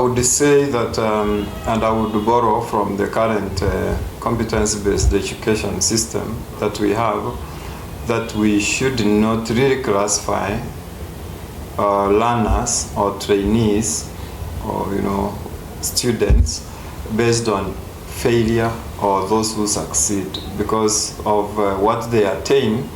I would say that, and I would borrow from the current competence-based education system that we have, that we should not really classify learners or trainees or students based on failure or those who succeed because of what they attain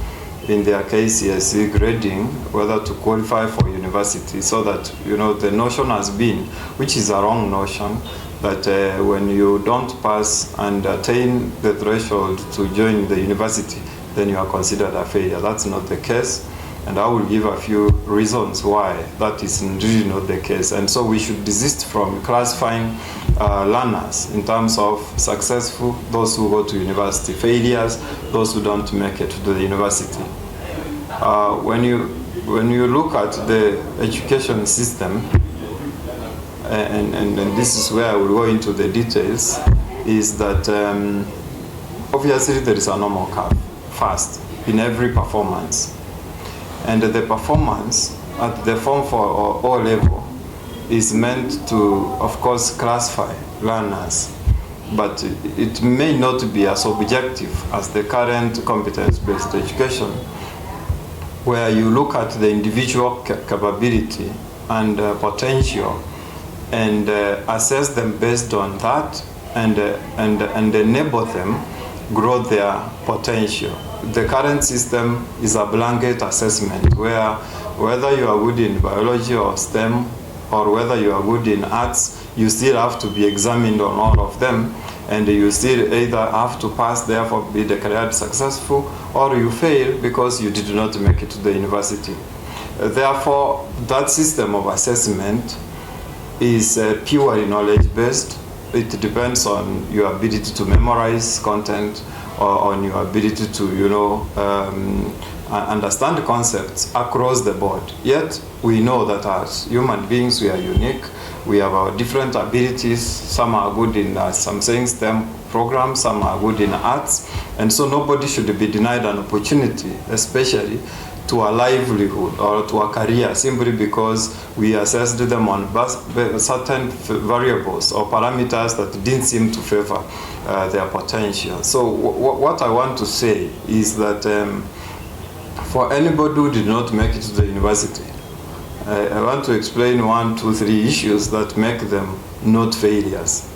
in their KCSE grading, whether to qualify for university, so that the notion has been, which is a wrong notion, that when you don't pass and attain the threshold to join the university, then you are considered a failure. That's not the case, and I will give a few reasons why that is really not the case. And so we should desist from classifying learners in terms of successful, those who go to university, failures, those who don't make it to the university. When you look at the education system, and this is where I will go into the details, is that obviously there is a normal curve first in every performance. And the performance at the Form 4 or O level is meant to, of course, classify learners, but it may not be as objective as the current competence-based education, where you look at the individual capability and potential and assess them based on that and enable them grow their potential. The current system is a blanket assessment where whether you are good in biology or STEM or whether you are good in arts, you still have to be examined on all of them, and you still either have to pass, therefore be declared successful, or you fail because you did not make it to the university. Therefore, that system of assessment is purely knowledge-based. It depends on your ability to memorize content or on your ability to, understand concepts across the board. Yet, we know that as human beings, we are unique. We have our different abilities. Some are good in some STEM programs, some are good in arts. And so nobody should be denied an opportunity, especially to a livelihood or to a career, simply because we assessed them on certain variables or parameters that didn't seem to favor their potential. So what I want to say is that for anybody who did not make it to the university, I want to explain 1, 2, 3 issues that make them not failures.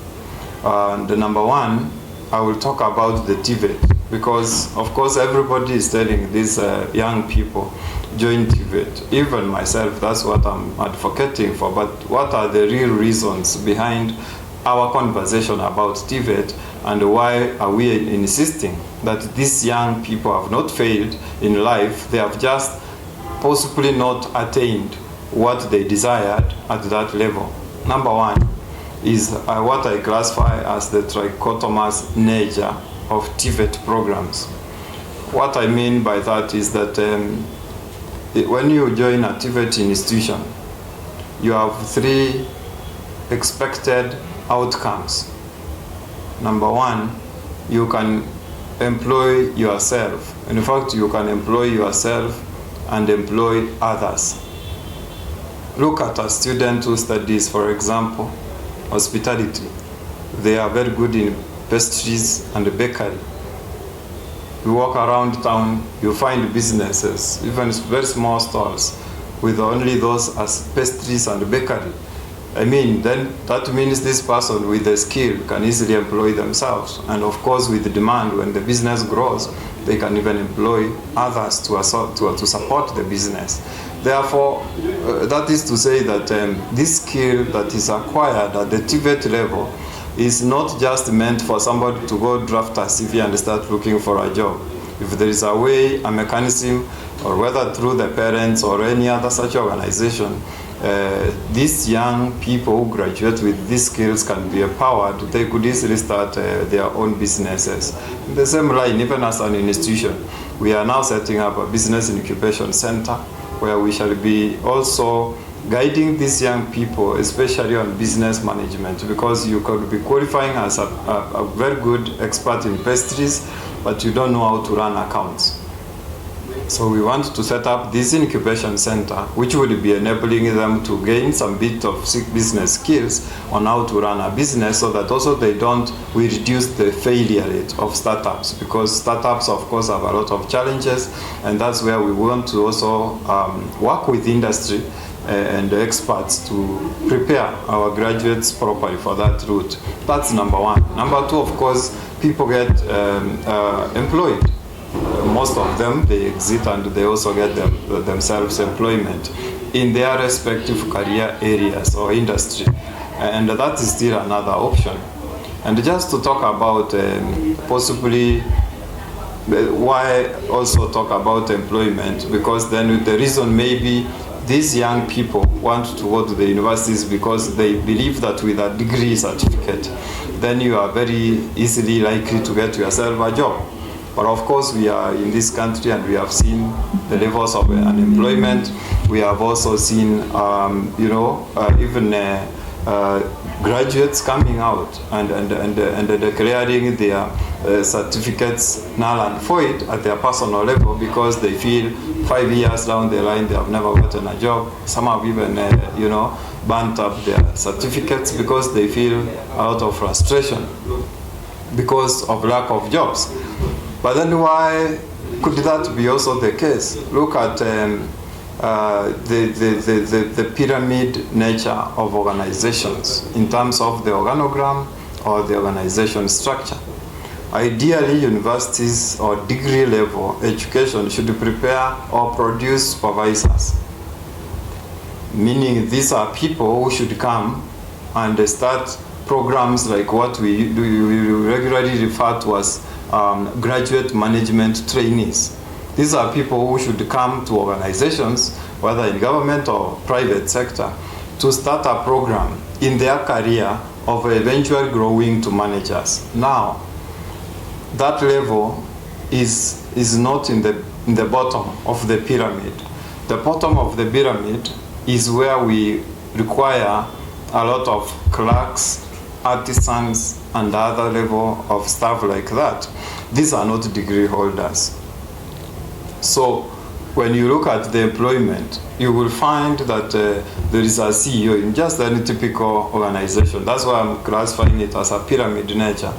The number one, I will talk about the TVET, because of course everybody is telling these young people, join TVET. Even myself, that's what I'm advocating for. But what are the real reasons behind our conversation about TVET, and why are we insisting that these young people have not failed in life? They have just possibly not attained what they desired at that level. Number one is what I classify as the trichotomous nature of TVET programs. What I mean by that is that when you join a TVET institution, you have 3 expected outcomes. Number one, you can employ yourself. In fact, you can employ yourself and employ others. Look at a student who studies, for example, hospitality. They are very good in pastries and bakery. You walk around town, you find businesses, even very small stalls, with only those as pastries and bakery. I mean, then that means this person with the skill can easily employ themselves. And of course, with the demand, when the business grows, they can even employ others to support the business. Therefore, that is to say that this skill that is acquired at the TVET level is not just meant for somebody to go draft a CV and start looking for a job. If there is a way, a mechanism, or whether through the parents or any other such organization, these young people who graduate with these skills can be empowered, they could easily start their own businesses. In the same line, even as an institution, we are now setting up a business incubation center where we shall be also guiding these young people, especially on business management, because you could be qualifying as a very good expert in pastries, but you don't know how to run accounts. So we want to set up this incubation center, which would be enabling them to gain some bit of business skills on how to run a business, so that also we reduce the failure rate of startups, because startups, of course, have a lot of challenges, and that's where we want to also work with industry and experts to prepare our graduates properly for that route. That's number one. Number two, of course, people get employed. Most of them, they exit and they also get themselves employment in their respective career areas or industry, and that is still another option. And just to talk about possibly why also talk about employment, because then the reason maybe these young people want to go to the universities because they believe that with a degree certificate, then you are very easily likely to get yourself a job. But of course, we are in this country and we have seen the levels of unemployment. We have also seen, even graduates coming out and declaring their certificates null and void at their personal level, because they feel 5 years down the line they have never gotten a job. Some have even, burnt up their certificates because they feel a lot of frustration because of lack of jobs. But then why could that be also the case? Look at the pyramid nature of organizations in terms of the organogram or the organization structure. Ideally, universities or degree level education should prepare or produce supervisors, meaning these are people who should come and start programs like what we regularly refer to as graduate management trainees. These are people who should come to organizations, whether in government or private sector, to start a program in their career of eventually growing to managers. Now, that level is not in the bottom of the pyramid. The bottom of the pyramid is where we require a lot of clerks, artisans, and other level of staff like that. These are not degree holders. So when you look at the employment, you will find that there is a CEO in just any typical organization. That's why I'm classifying it as a pyramid nature.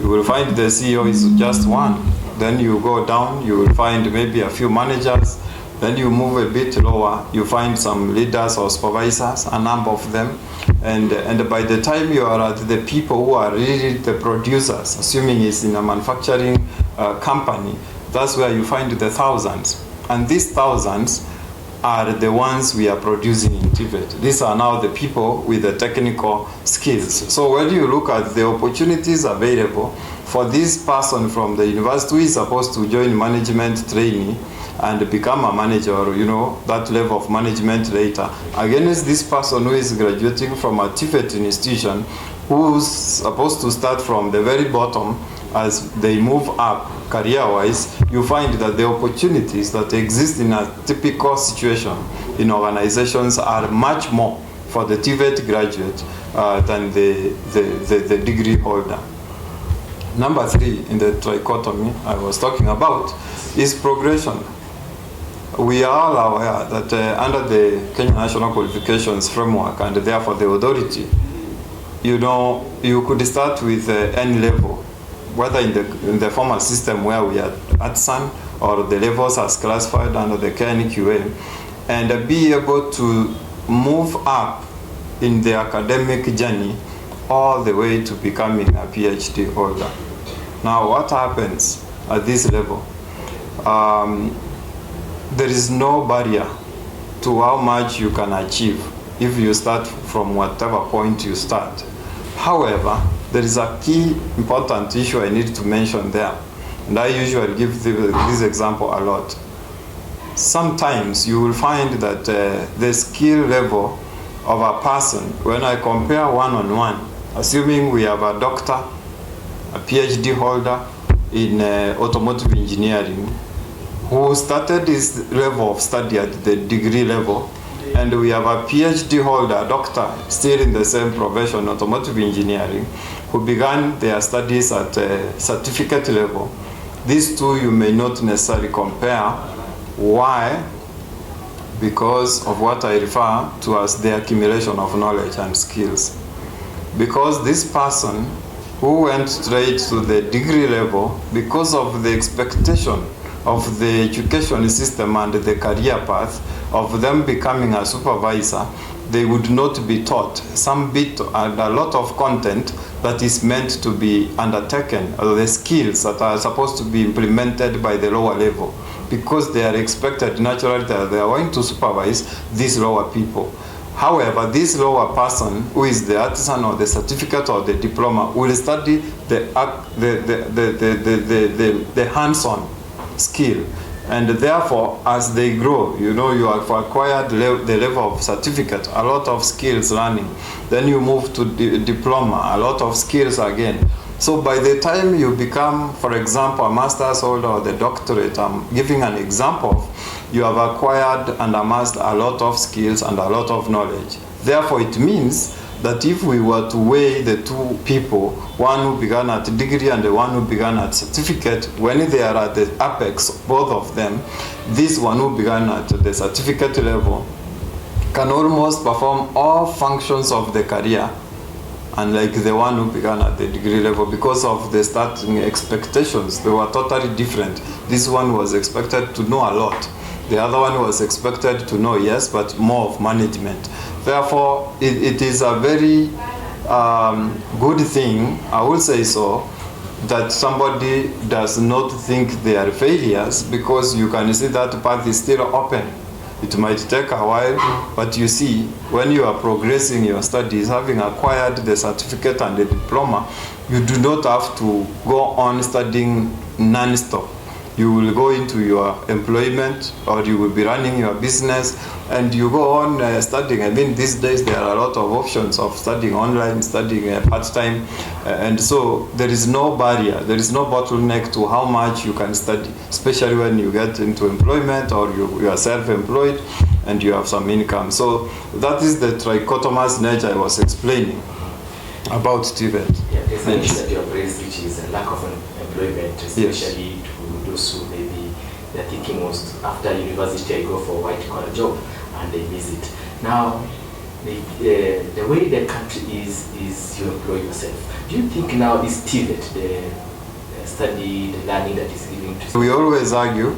You will find the CEO is just one. Then you go down, you will find maybe a few managers. Then you move a bit lower, you find some leaders or supervisors, a number of them. And by the time you are at the people who are really the producers, assuming it's in a manufacturing company, that's where you find the thousands. And these thousands are the ones we are producing in TVET. These are now the people with the technical skills. So when you look at the opportunities available for this person from the university who is supposed to join management training and become a manager, or that level of management later, against this person who is graduating from a TVET institution, who's supposed to start from the very bottom as they move up career-wise, you find that the opportunities that exist in a typical situation in organizations are much more for the TVET graduate than the degree holder. Number 3 in the trichotomy I was talking about is progression. We are all aware that under the Kenya National Qualifications Framework and therefore the authority, you could start with any level, whether in the formal system where we are at SAN or the levels as classified under the KNQA, and be able to move up in the academic journey all the way to becoming a PhD holder. Now, what happens at this level? There is no barrier to how much you can achieve if you start from whatever point you start. However, there is a key important issue I need to mention there, and I usually give this example a lot. Sometimes you will find that the skill level of a person, when I compare one-on-one, assuming we have a doctor, a PhD holder in automotive engineering, who started his level of study at the degree level, and we have a PhD holder, a doctor, still in the same profession, automotive engineering, who began their studies at certificate level. These two you may not necessarily compare Why? Because of what I refer to as the accumulation of knowledge and skills. Because this person who went straight to the degree level, because of the expectation of the education system and the career path of them becoming a supervisor, they would not be taught some bit and a lot of content that is meant to be undertaken, or the skills that are supposed to be implemented by the lower level, because they are expected naturally that they are going to supervise these lower people. However, this lower person, who is the artisan or the certificate or the diploma, will study the hands-on skill. And therefore, as they grow, you have acquired the level of certificate, a lot of skills learning. Then you move to diploma, a lot of skills again. So by the time you become, for example, a master's holder or the doctorate, I'm giving an example, you have acquired and amassed a lot of skills and a lot of knowledge. Therefore, it means that if we were to weigh the two people, one who began at degree and the one who began at certificate, when they are at the apex, both of them, this one who began at the certificate level can almost perform all functions of the career, unlike the one who began at the degree level, because of the starting expectations. They were totally different. This one was expected to know a lot. The other one was expected to know, yes, but more of management. Therefore, it is a very good thing, I will say so, that somebody does not think they are failures, because you can see that path is still open. It might take a while, but you see, when you are progressing your studies, having acquired the certificate and the diploma, you do not have to go on studying non-stop. You will go into your employment, or you will be running your business, and you go on studying. I mean, these days there are a lot of options of studying online, studying part-time, and so there is no barrier, there is no bottleneck to how much you can study, especially when you get into employment or you are self-employed and you have some income. So that is the trichotomous nature I was explaining about TVET. Yeah, there's an issue that you have raised, which is a lack of employment, especially yes. to those who maybe they're thinking was after university I go for a white-collar job and they miss it. Now, the way the country is you employ yourself. Do you think now this TVET, the study, the learning that is given to... We always argue,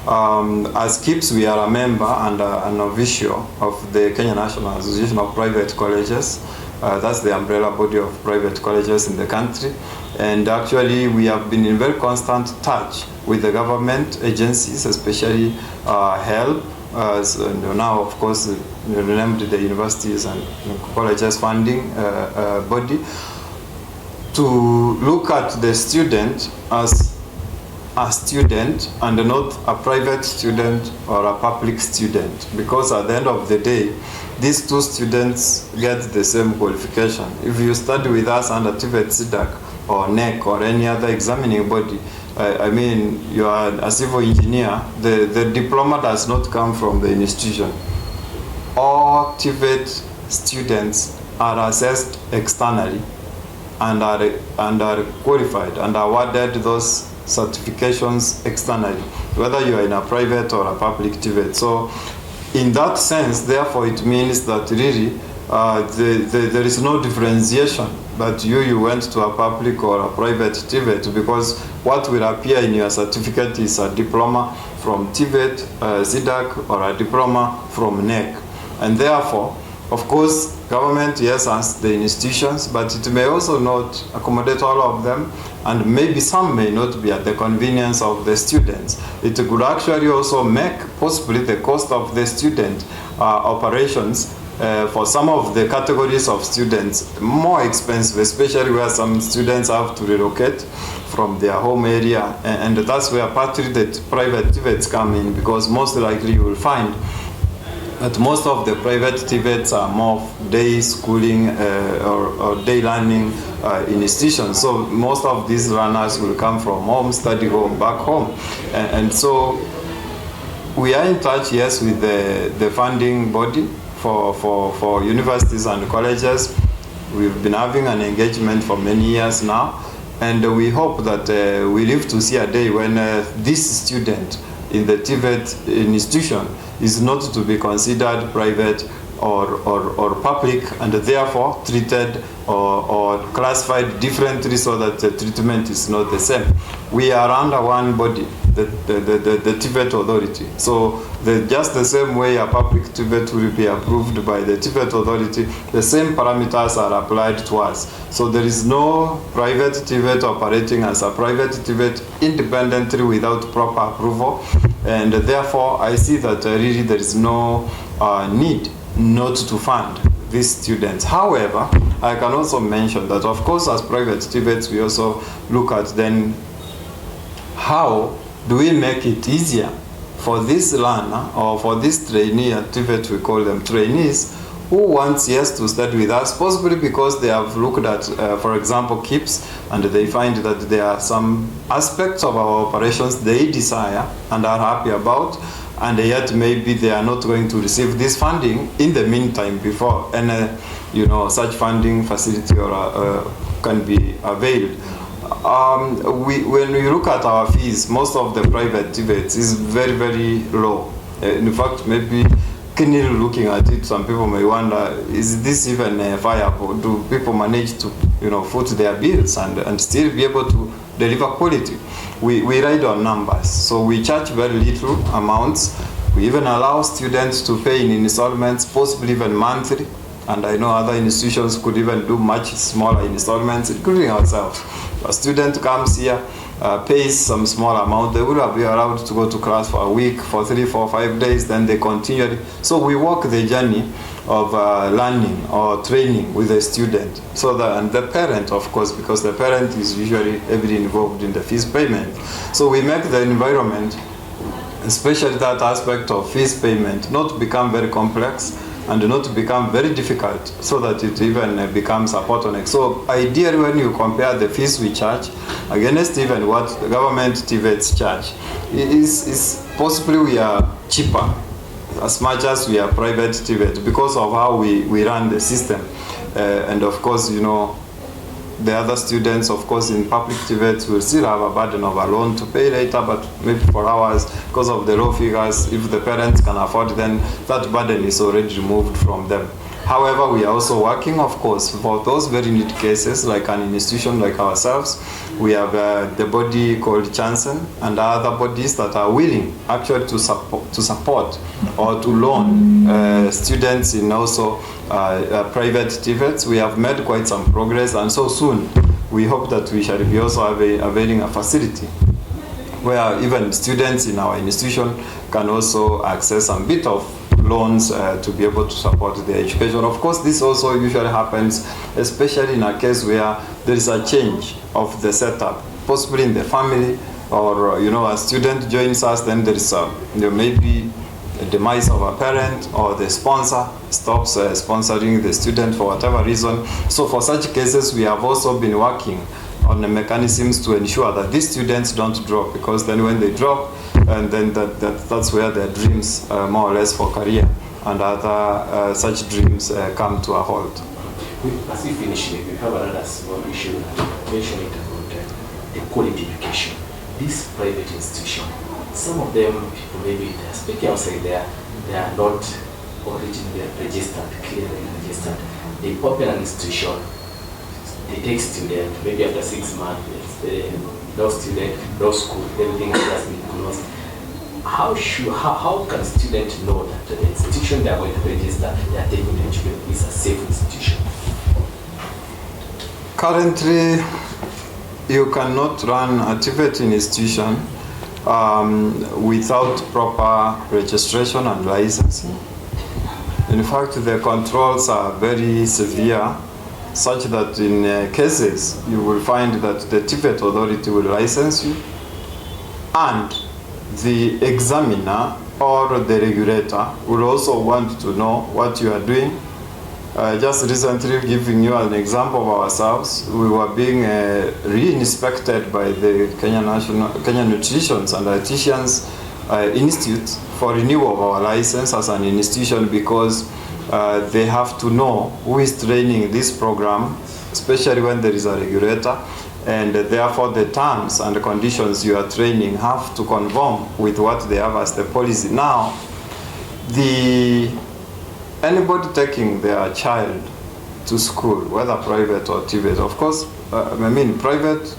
as KIPS we are a member and an official of the Kenya National Association of Private Colleges. That's the umbrella body of private colleges in the country. And actually, we have been in very constant touch with the government agencies, especially HELP, and now, of course, renamed the Universities and Colleges Funding Body, to look at the student as a student and not a private student or a public student, because at the end of the day, these two students get the same qualification. If you study with us under TVET, SIDAC, or NEC, or any other examining body, I mean, you are a civil engineer, the diploma does not come from the institution. All TVET students are assessed externally and are qualified and awarded those certifications externally, whether you are in a private or a public TVET. So in that sense, therefore, it means that really there is no differentiation that you went to a public or a private TVET, because what will appear in your certificate is a diploma from TVET, SIDAC, or a diploma from NEC. And therefore, of course, government, yes, has the institutions, but it may also not accommodate all of them, and maybe some may not be at the convenience of the students. It could actually also make possibly the cost of the student operations for some of the categories of students more expensive, especially where some students have to relocate from their home area, and that's where partly the private TVETs come in, because most likely you will find that most of the private TVETs are more day schooling or day learning institutions. So most of these learners will come from home, study home, back home. And so we are in touch, yes, with the funding body for universities and colleges. We've been having an engagement for many years now, and we hope that we live to see a day when this student in the TVET institution is not to be considered private or public, and therefore treated or classified differently so that the treatment is not the same. We are under one body, the TVET authority. So just the same way a public TVET will be approved by the TVET authority, the same parameters are applied to us. So there is no private TVET operating as a private TVET independently without proper approval, and therefore I see that really there is no need not to fund these students. However, I can also mention that of course as private TVETs we also look at then how do we make it easier for this learner or for this trainee at TVET, we call them trainees, who wants to study with us, possibly because they have looked at, for example, KIPS, and they find that there are some aspects of our operations they desire and are happy about, and yet maybe they are not going to receive this funding in the meantime before any, such funding facility or can be availed. When we look at our fees, most of the private TVETs is very, very low. In fact, maybe keenly looking at it, some people may wonder, is this even viable? Do people manage to, foot their bills and still be able to deliver quality? We ride on numbers, so we charge very little amounts. We even allow students to pay in installments, possibly even monthly. And I know other institutions could even do much smaller installments, including ourselves. A student comes here, pays some small amount, they will be allowed to go to class for a week, for 3, 4, 5 days, then they continue. So we walk the journey of learning or training with the student. So and the parent, of course, because the parent is usually heavily involved in the fees payment. So we make the environment, especially that aspect of fees payment, not become very complex and not to become very difficult, so that it even becomes a bottleneck. So ideally, when you compare the fees we charge against even what the government TVETs charge, is possibly we are cheaper as much as we are private TVET because of how we run the system. And of course, the other students, of course, in public TVET will still have a burden of a loan to pay later, but maybe for ours, because of the low figures, if the parents can afford, then that burden is already removed from them. However, we are also working, of course, for those very neat cases, like an institution like ourselves. We have the body called Chansen and other bodies that are willing actually to support or to loan students in also private TVETs. We have made quite some progress, and so soon we hope that we shall be also availing a facility where even students in our institution can also access a bit of loans to be able to support their education. Of course, this also usually happens, especially in a case where there is a change of the setup, possibly in the family, or a student joins us, then there is maybe a demise of a parent, or the sponsor stops sponsoring the student for whatever reason. So for such cases, we have also been working on the mechanisms to ensure that these students don't drop, because then when they drop, and then that's where their dreams, more or less for career and other such dreams come to a halt. As we finish, we have another small issue, mention it about the quality education. This private institution, some of them, people maybe they're speaking outside there, they are not originally registered, clearly registered. They open an institution, they take students, maybe after 6 months, no student, no school, everything has been closed. How can students know that the institution they are going to register, they are taking the education is a safe institution? Currently, you cannot run a TVET institution without proper registration and licensing. In fact, the controls are very severe, such that in cases you will find that the TVET authority will license you, and the examiner or the regulator will also want to know what you are doing. Just recently, giving you an example of ourselves, we were being re-inspected by the Kenya Nutrition and Dietitians Institute for renewal of our license as an institution, because they have to know who is training this program, especially when there is a regulator, and therefore the terms and conditions you are training have to conform with what they have as the policy. Now, anybody taking their child to school, whether private or TVET, of course, private,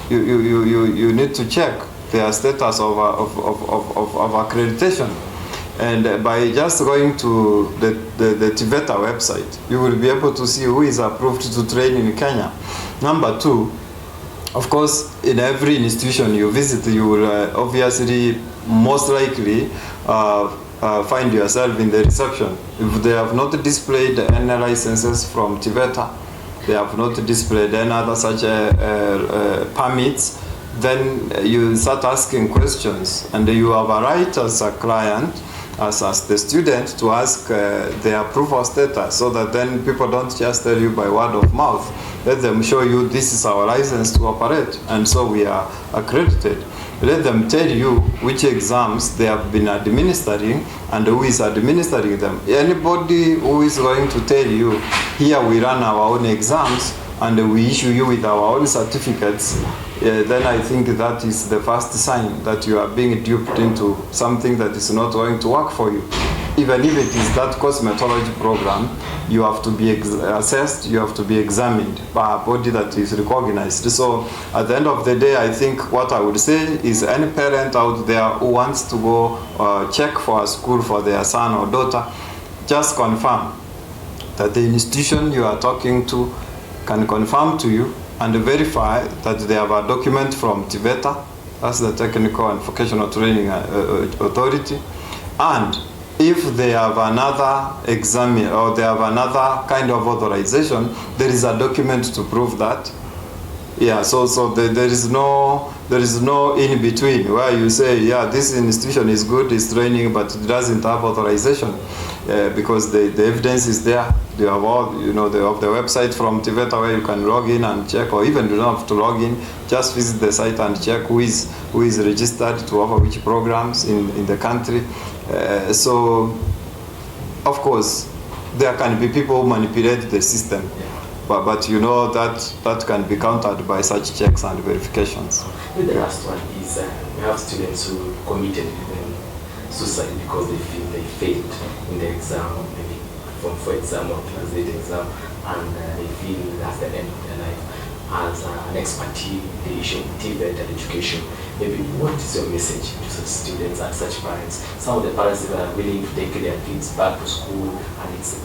you need to check their status of accreditation. And by just going to the TVET website, you will be able to see who is approved to train in Kenya. Number two, of course, in every institution you visit, you will obviously, most likely, find yourself in the reception. If they have not displayed any licenses from TVET, they have not displayed any other such permits, then you start asking questions, and you have a right as a client, as the student, to ask their approval status, so that then people don't just tell you by word of mouth. Let them show you this is our license to operate, and so we are accredited. Let them tell you which exams they have been administering and who is administering them. Anybody who is going to tell you, here we run our own exams and we issue you with our own certificates, then I think that is the first sign that you are being duped into something that is not going to work for you. Even if it is that cosmetology program, you have to be assessed, you have to be examined by a body that is recognized. So at the end of the day, I think what I would say is any parent out there who wants to go check for a school for their son or daughter, just confirm that the institution you are talking to can confirm to you and verify that they have a document from TVET, that's the Technical and Vocational Training Authority, and if they have another exam or they have another kind of authorization, there is a document to prove that. Yeah, so there is no in between where you say, yeah, this institution is good, it's training, but it doesn't have authorization, because the evidence is there. They have all, they have the website from TVET where you can log in and check, or even you don't have to log in, just visit the site and check who is registered to offer which programs in the country. So, of course, there can be people who manipulate the system. But you know that can be countered by such checks and verifications. The last one is we have students who committed suicide because they feel they failed in the exam, maybe Form 4 exam or Class 8 exam, and they feel that's the end of their life. As an expertise in the issue of TVET and education, maybe what is your message to such students and such parents? Some of the parents are willing to take their kids back to school, and it's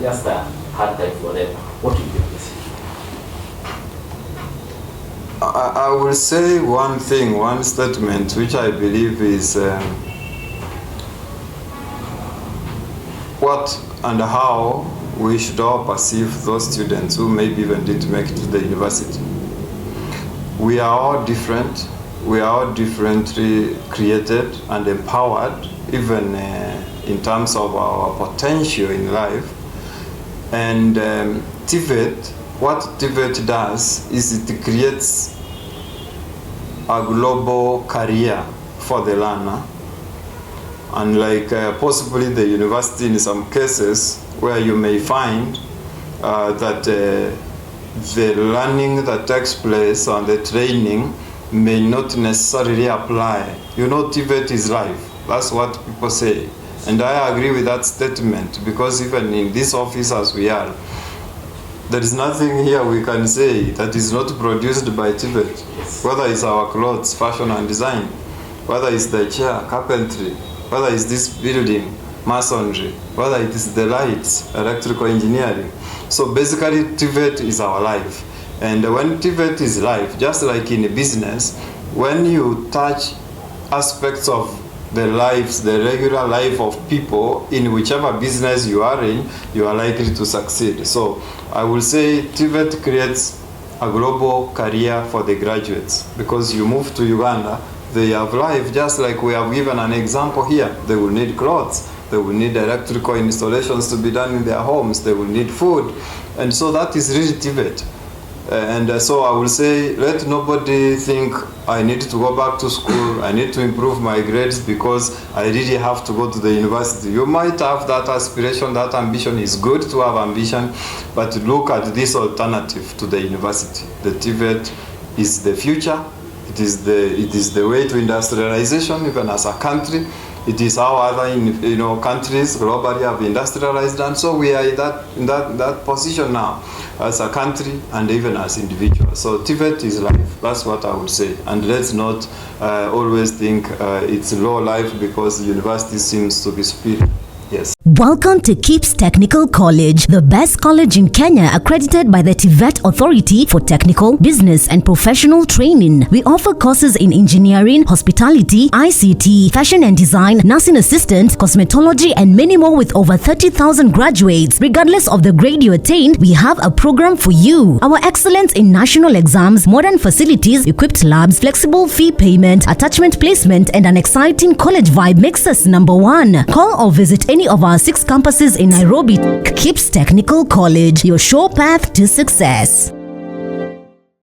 just a hard time for them. What will be your message? I will say one thing, one statement, which I believe is what and how we should all perceive those students who maybe even didn't make it to the university. We are all different. We are all differently created and empowered, even in terms of our potential in life. And TVET, what TVET does is it creates a global career for the learner. Unlike possibly the university in some cases, where you may find that the learning that takes place and the training may not necessarily apply. TVET is life. That's what people say. And I agree with that statement, because even in this office as we are, there is nothing here we can say that is not produced by TVET. Whether it's our clothes, fashion and design, whether it's the chair, carpentry, whether it's this building, masonry, whether it is the lights, electrical engineering. So basically TVET is our life. And when TVET is life, just like in a business, when you touch aspects of the lives, the regular life of people in whichever business you are in, you are likely to succeed. So I will say TVET creates a global career for the graduates, because you move to Uganda, they have life just like we have given an example here. They will need clothes, they will need electrical installations to be done in their homes, they will need food. And so that is really TVET. And so I will say, let nobody think I need to go back to school, I need to improve my grades because I really have to go to the university. You might have that aspiration, that ambition. Is good to have ambition, but look at this alternative to the university. The TVET is the future. It is the way to industrialization, even as a country. It is how other countries globally have industrialized, and so we are in that position now as a country and even as individuals. So TVET is life. That's what I would say. And let's not always think it's low life because the university seems to be superior. Yes. Welcome to KIPS Technical College, the best college in Kenya accredited by the TVET Authority for Technical, Business and Professional Training. We offer courses in engineering, hospitality, ICT, fashion and design, nursing assistant, cosmetology and many more with over 30,000 graduates. Regardless of the grade you attained, we have a program for you. Our excellence in national exams, modern facilities, equipped labs, flexible fee payment, attachment placement and an exciting college vibe makes us #1. Call or visit any of our 6 campuses in Nairobi. KIPS Technical College, your sure path to success.